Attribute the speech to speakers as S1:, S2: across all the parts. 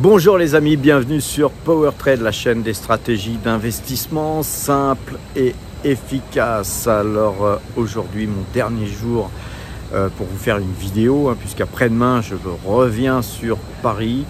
S1: Bonjour les amis, bienvenue sur PowerTrade, la chaîne des stratégies d'investissement simples et efficaces. Alors aujourd'hui, mon dernier jour pour vous faire une vidéo, puisqu'après-demain, je reviens sur Paris.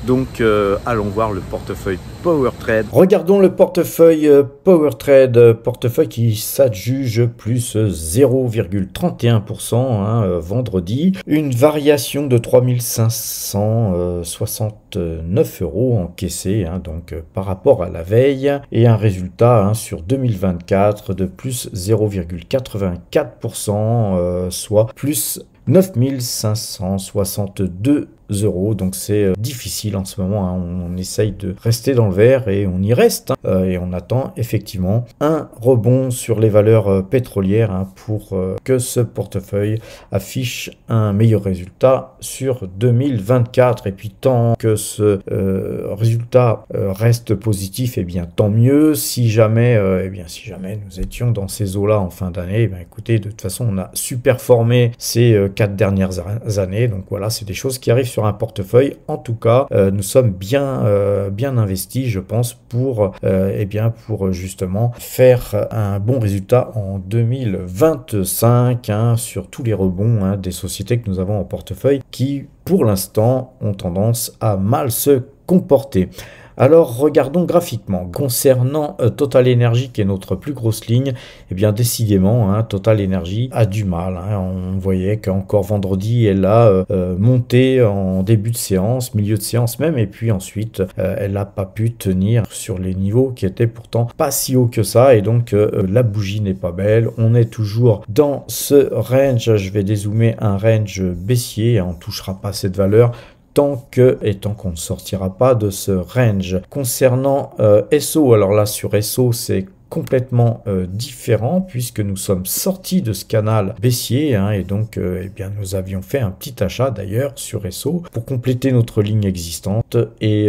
S1: Donc allons voir le portefeuille PowerTrade. Regardons le portefeuille PowerTrade, portefeuille qui s'adjuge plus 0,31% vendredi. Une variation de 3569 € encaissés donc par rapport à la veille. Et un résultat sur 2024 de plus 0,84%, soit plus 9562 €. Donc c'est difficile en ce moment, on essaye de rester dans le vert et on y reste, et on attend effectivement un rebond sur les valeurs pétrolières pour que ce portefeuille affiche un meilleur résultat sur 2024. Et puis tant que ce résultat reste positif, et bien tant mieux. Si jamais nous étions dans ces eaux là en fin d'année, écoutez, de toute façon on a super-formé ces 4 dernières années, donc voilà, c'est des choses qui arrivent sur un portefeuille. En tout cas, nous sommes bien investis, je pense, pour justement faire un bon résultat en 2025 sur tous les rebonds des sociétés que nous avons en portefeuille qui, pour l'instant, ont tendance à mal se comporter. Alors regardons graphiquement. Concernant Total Energy, qui est notre plus grosse ligne, décidément Total Energy a du mal. On voyait qu'encore vendredi elle a monté en début de séance, milieu de séance même, et puis ensuite elle n'a pas pu tenir sur les niveaux qui étaient pourtant pas si hauts que ça, et donc la bougie n'est pas belle. On est toujours dans ce range, je vais dézoomer, un range baissier, on ne touchera pas cette valeur tant qu'on ne sortira pas de ce range. Concernant SO, alors là sur SO c'est complètement différent, puisque nous sommes sortis de ce canal baissier, et donc nous avions fait un petit achat d'ailleurs sur SO pour compléter notre ligne existante, et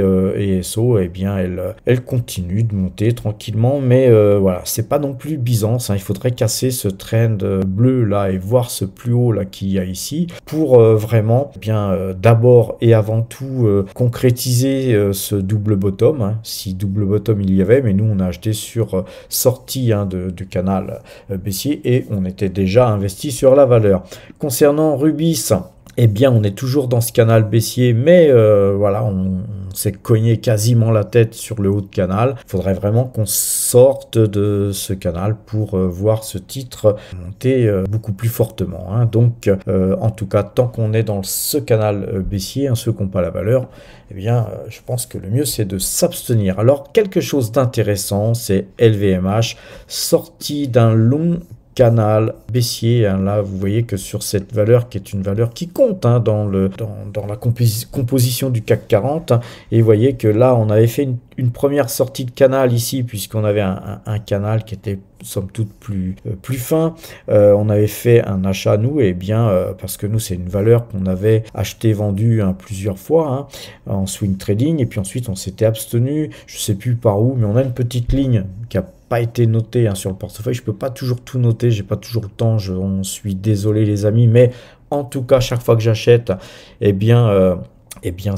S1: SO elle continue de monter tranquillement, mais voilà, c'est pas non plus Byzance, il faudrait casser ce trend bleu là et voir ce plus haut là qu'il y a ici pour vraiment d'abord et avant tout concrétiser ce double bottom, si double bottom il y avait, mais nous on a acheté sur sortie de canal baissier et on était déjà investi sur la valeur. Concernant Rubis, on est toujours dans ce canal baissier, mais voilà, on s'est cogné quasiment la tête sur le haut de canal. Il faudrait vraiment qu'on sorte de ce canal pour voir ce titre monter beaucoup plus fortement. Donc, en tout cas, tant qu'on est dans ce canal baissier, ceux qui n'ont pas la valeur, je pense que le mieux, c'est de s'abstenir. Alors, quelque chose d'intéressant, c'est LVMH, sorti d'un long canal baissier. Là vous voyez que sur cette valeur, qui est une valeur qui compte dans la composition du CAC 40, et vous voyez que là on avait fait une première sortie de canal ici, puisqu'on avait un canal qui était somme toute plus fin. On avait fait un achat nous, parce que nous c'est une valeur qu'on avait acheté vendu plusieurs fois en swing trading, et puis ensuite on s'était abstenu, je sais plus par où, mais on a une petite ligne qui a pas été notée sur le portefeuille. Je peux pas toujours tout noter, j'ai pas toujours le temps, on suis désolé les amis, mais en tout cas chaque fois que j'achète,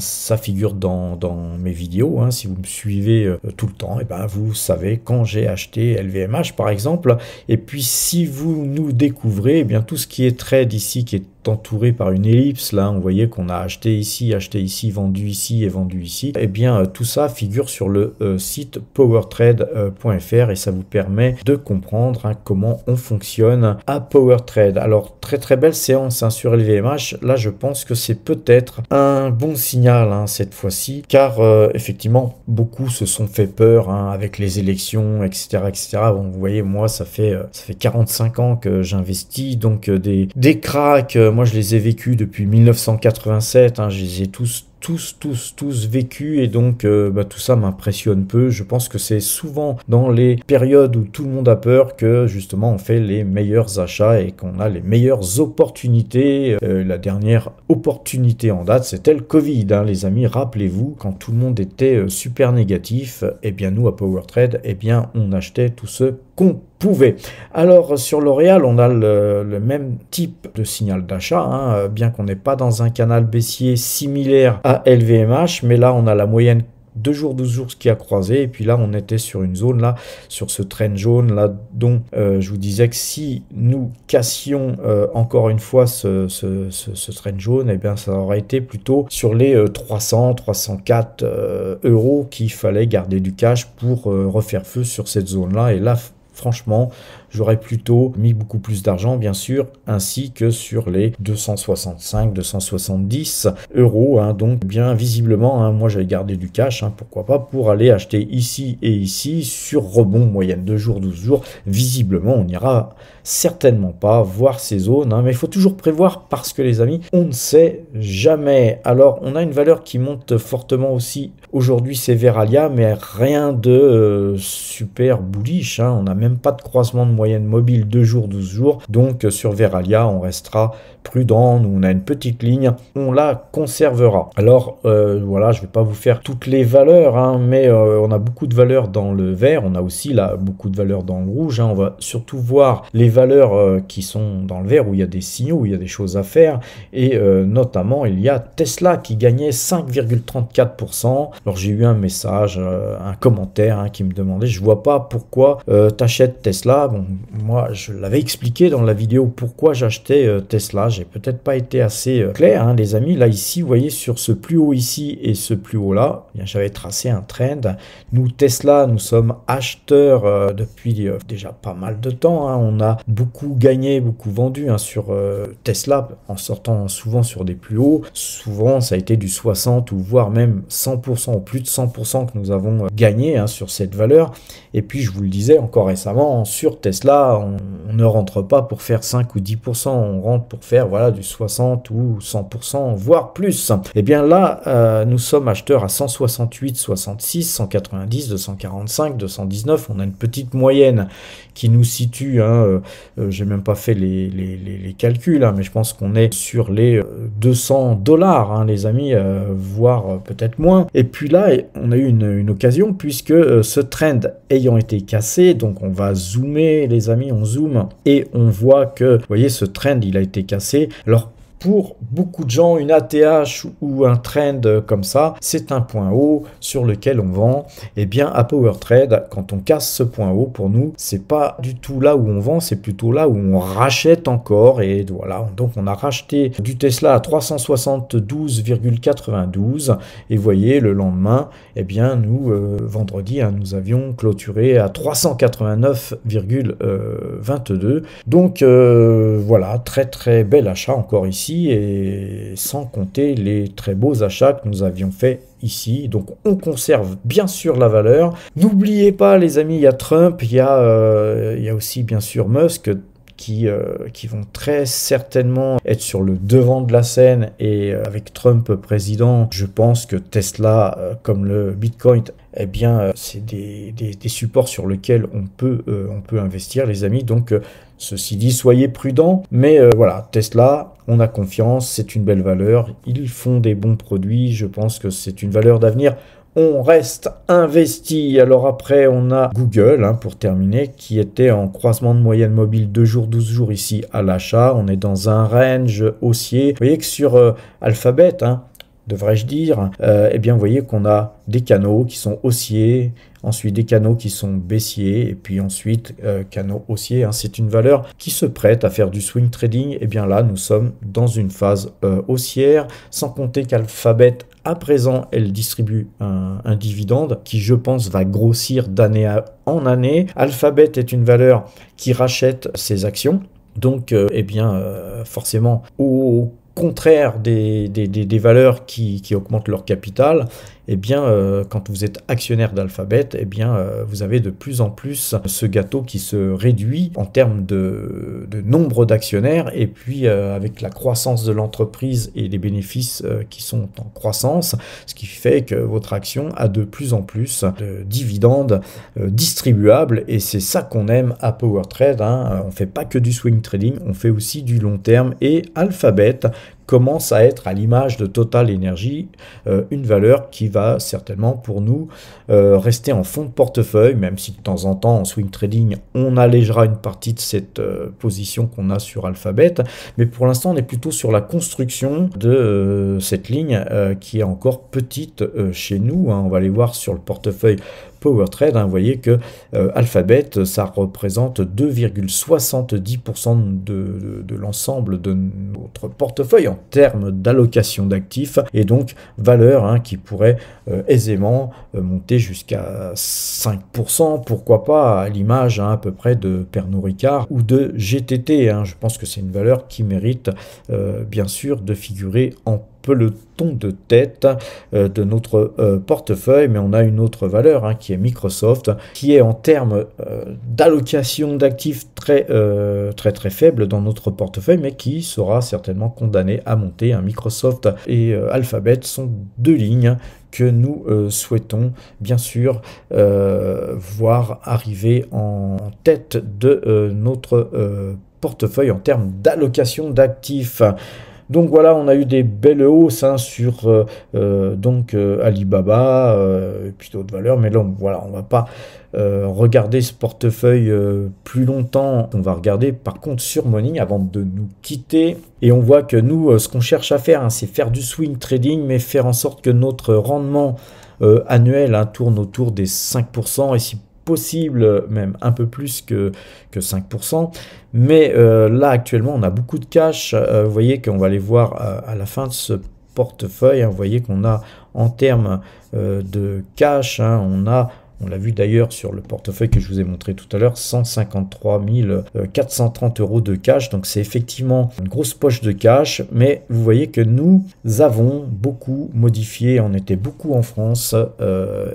S1: ça figure dans mes vidéos. Si vous me suivez tout le temps, vous savez quand j'ai acheté LVMH par exemple. Et puis si vous nous découvrez, tout ce qui est trade ici, qui est entouré par une ellipse, là on voyait qu'on a acheté ici, vendu ici et vendu ici, tout ça figure sur le site powertrade.fr, et ça vous permet de comprendre comment on fonctionne à PowerTrade. Alors très belle séance sur LVMH. Là je pense que c'est peut-être un bon signal cette fois-ci, car effectivement beaucoup se sont fait peur avec les élections, etc. Bon, vous voyez, moi ça fait 45 ans que j'investis, donc des cracks, moi je les ai vécus depuis 1987, je les ai tous vécu, et donc tout ça m'impressionne peu. Je pense que c'est souvent dans les périodes où tout le monde a peur que justement on fait les meilleurs achats et qu'on a les meilleures opportunités. La dernière opportunité en date, c'était le Covid, les amis, rappelez-vous, quand tout le monde était super négatif, nous à PowerTrade, on achetait tout ce qu'on pouvait. Alors sur L'Oréal, on a le même type de signal d'achat, hein, bien qu'on n'est pas dans un canal baissier similaire à LVMH, mais là on a la moyenne 2 jours, 12 jours ce qui a croisé, et puis là on était sur une zone là, sur ce trend jaune là, dont je vous disais que si nous cassions encore une fois ce trend jaune, et bien ça aurait été plutôt sur les 300, 304 euros qu'il fallait garder du cash pour refaire feu sur cette zone là, et là franchement, j'aurais plutôt mis beaucoup plus d'argent, bien sûr, ainsi que sur les 265, 270 euros. Hein. Donc, bien visiblement, hein, moi, j'avais gardé du cash, hein, pourquoi pas, pour aller acheter ici et ici, sur rebond moyenne 2 jours, 12 jours. Visiblement, on n'ira certainement pas voir ces zones, hein, mais il faut toujours prévoir parce que, les amis, on ne sait jamais. Alors, on a une valeur qui monte fortement aussi. Aujourd'hui, c'est Verallia, mais rien de super bullish. Hein. On n'a même pas de croisement de moyenne mobile 2 jours, 12 jours. Donc, sur Verallia, on restera prudent. Nous, on a une petite ligne. On la conservera. Alors, voilà, je ne vais pas vous faire toutes les valeurs, hein, mais on a beaucoup de valeurs dans le vert. On a aussi là beaucoup de valeurs dans le rouge. Hein. On va surtout voir les valeurs qui sont dans le vert, où il y a des signaux, où il y a des choses à faire. Et notamment, il y a Tesla qui gagnait 5,34%. Alors j'ai eu un message, un commentaire hein, qui me demandait, je vois pas pourquoi t'achètes Tesla. Bon, moi je l'avais expliqué dans la vidéo pourquoi j'achetais Tesla. J'ai peut-être pas été assez clair, hein, les amis. Là ici, vous voyez sur ce plus haut ici et ce plus haut là, j'avais tracé un trend. Nous Tesla, nous sommes acheteurs depuis déjà pas mal de temps. Hein. On a beaucoup gagné, beaucoup vendu hein, sur Tesla en sortant souvent sur des plus hauts. Souvent ça a été du 60 ou voire même 100%. Plus de 100% que nous avons gagné hein, sur cette valeur. Et puis je vous le disais encore récemment, sur Tesla, on ne rentre pas pour faire 5 ou 10%, on rentre pour faire voilà, du 60 ou 100%, voire plus. Et bien là, nous sommes acheteurs à 168, 66, 190, 245, 219. On a une petite moyenne qui nous situe, hein, j'ai même pas fait les calculs, hein, mais je pense qu'on est sur les 200 $, hein, les amis, voire peut-être moins. Et puis là, on a eu une occasion puisque ce trend ayant été cassé, donc on va zoomer, les amis, on zoome et on voit que, vous voyez, ce trend, il a été cassé. Alors, pour beaucoup de gens, une ATH ou un trend comme ça, c'est un point haut sur lequel on vend. Et bien, à Power Trade, quand on casse ce point haut, pour nous, c'est pas du tout là où on vend, c'est plutôt là où on rachète encore. Et voilà, donc on a racheté du Tesla à 372,92. Et vous voyez, le lendemain, eh bien, nous, vendredi, hein, nous avions clôturé à 389,22. Donc, voilà, très très bel achat encore ici. Et sans compter les très beaux achats que nous avions fait ici. Donc on conserve bien sûr la valeur. N'oubliez pas les amis, il y a Trump, il y a aussi bien sûr Musk qui vont très certainement être sur le devant de la scène. Et avec Trump président, je pense que Tesla, comme le Bitcoin, eh bien c'est des supports sur lesquels on peut investir les amis. Donc ceci dit, soyez prudents, mais voilà, Tesla, on a confiance, c'est une belle valeur, ils font des bons produits, je pense que c'est une valeur d'avenir. On reste investi. Alors après, on a Google, hein, pour terminer, qui était en croisement de moyenne mobile 2 jours, 12 jours ici à l'achat. On est dans un range haussier. Vous voyez que sur Alphabet, hein, devrais-je dire, eh bien, vous voyez qu'on a des canaux qui sont haussiers, ensuite des canaux qui sont baissiers, et puis ensuite canaux haussiers. Hein. C'est une valeur qui se prête à faire du swing trading. Et bien là, nous sommes dans une phase haussière, sans compter qu'Alphabet, à présent, elle distribue un dividende qui, je pense, va grossir d'année en année. Alphabet est une valeur qui rachète ses actions. Donc, eh bien, forcément, au contraire des valeurs qui augmentent leur capital, eh bien, quand vous êtes actionnaire d'Alphabet, eh bien, vous avez de plus en plus ce gâteau qui se réduit en termes de nombre d'actionnaires. Et puis, avec la croissance de l'entreprise et les bénéfices qui sont en croissance, ce qui fait que votre action a de plus en plus de dividendes distribuables. Et c'est ça qu'on aime à Power Trade. Hein. On ne fait pas que du swing trading, on fait aussi du long terme. Et Alphabet commence à être à l'image de Total Energy, une valeur qui va certainement pour nous rester en fond de portefeuille, même si de temps en temps en swing trading on allégera une partie de cette position qu'on a sur Alphabet, mais pour l'instant on est plutôt sur la construction de cette ligne qui est encore petite chez nous, hein. On va aller voir sur le portefeuille PowerTrade, hein, vous voyez que Alphabet, ça représente 2,70% de l'ensemble de notre portefeuille en termes d'allocation d'actifs, et donc valeur, hein, qui pourrait aisément monter jusqu'à 5%, pourquoi pas, à l'image, hein, à peu près de Pernod Ricard ou de GTT, hein. Je pense que c'est une valeur qui mérite bien sûr de figurer en peloton de tête de notre portefeuille, mais on a une autre valeur, hein, qui est Microsoft, qui est en termes d'allocation d'actifs très faible dans notre portefeuille, mais qui sera certainement condamné à monter. Un Microsoft et Alphabet sont deux lignes que nous souhaitons bien sûr voir arriver en tête de notre portefeuille en termes d'allocation d'actifs. Donc voilà, on a eu des belles hausses, hein, sur Alibaba et puis d'autres valeurs, mais là voilà, on va pas regarder ce portefeuille plus longtemps. On va regarder par contre sur Morning avant de nous quitter, et on voit que nous, ce qu'on cherche à faire, hein, c'est faire du swing trading, mais faire en sorte que notre rendement annuel, hein, tourne autour des 5%, et si possible même un peu plus que 5%, mais là actuellement on a beaucoup de cash. Vous voyez qu'on va aller voir à la fin de ce portefeuille, hein, vous voyez qu'on a en termes de cash, hein, on l'a vu d'ailleurs sur le portefeuille que je vous ai montré tout à l'heure, 153 430 € de cash. Donc c'est effectivement une grosse poche de cash, mais vous voyez que nous avons beaucoup modifié. On était beaucoup en France,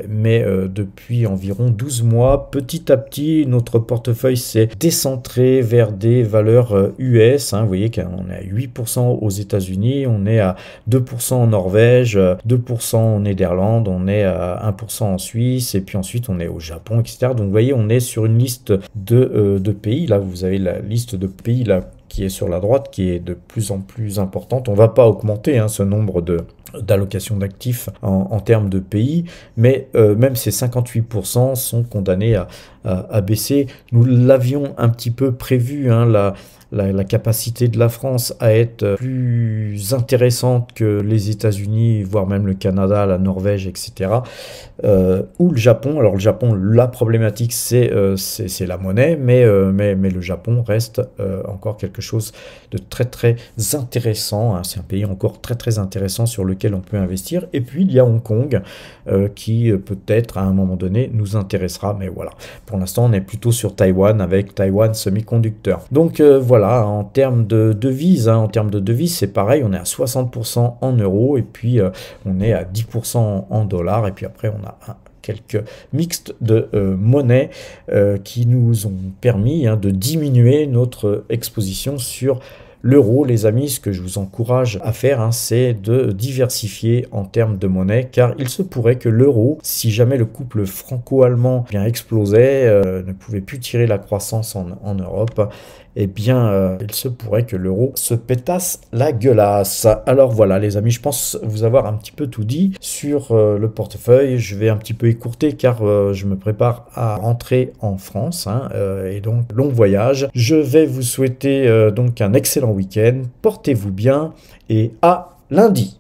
S1: mais depuis environ 12 mois, petit à petit, notre portefeuille s'est décentré vers des valeurs US. Hein. Vous voyez qu'on est à 8% aux États-Unis, on est à 2% en Norvège, 2% en Néderlande, on est à 1% en Suisse, et puis ensuite on est au Japon, etc. Donc vous voyez, on est sur une liste de pays. Là, vous avez la liste de pays là qui est sur la droite, qui est de plus en plus importante. On ne va pas augmenter, hein, ce nombre d'allocations d'actifs en termes de pays, mais même ces 58% sont condamnés à baisser. Nous l'avions un petit peu prévu, hein, la capacité de la France à être plus intéressante que les États-Unis, voire même le Canada, la Norvège, etc. Ou le Japon. Alors le Japon, la problématique, c'est la monnaie, mais le Japon reste encore quelque chose de très très intéressant, hein. C'est un pays encore très très intéressant sur lequel on peut investir. Et puis il y a Hong Kong qui peut-être à un moment donné nous intéressera, mais voilà. Pour l'instant, on est plutôt sur Taïwan avec Taiwan Semiconductor. Donc voilà, en termes de devises, hein, c'est pareil, on est à 60% en euros, et puis on est à 10% en dollars, et puis après on a quelques mixtes de monnaie qui nous ont permis, hein, de diminuer notre exposition sur l'euro. Les amis, ce que je vous encourage à faire, hein, c'est de diversifier en termes de monnaie, car il se pourrait que l'euro, si jamais le couple franco-allemand bien explosait, ne pouvait plus tirer la croissance en Europe, eh bien, il se pourrait que l'euro se pétasse la gueulasse. Alors voilà, les amis, je pense vous avoir un petit peu tout dit sur le portefeuille. Je vais un petit peu écourter, car je me prépare à rentrer en France, hein, et donc long voyage. Je vais vous souhaiter donc un excellent week-end. Portez-vous bien et à lundi.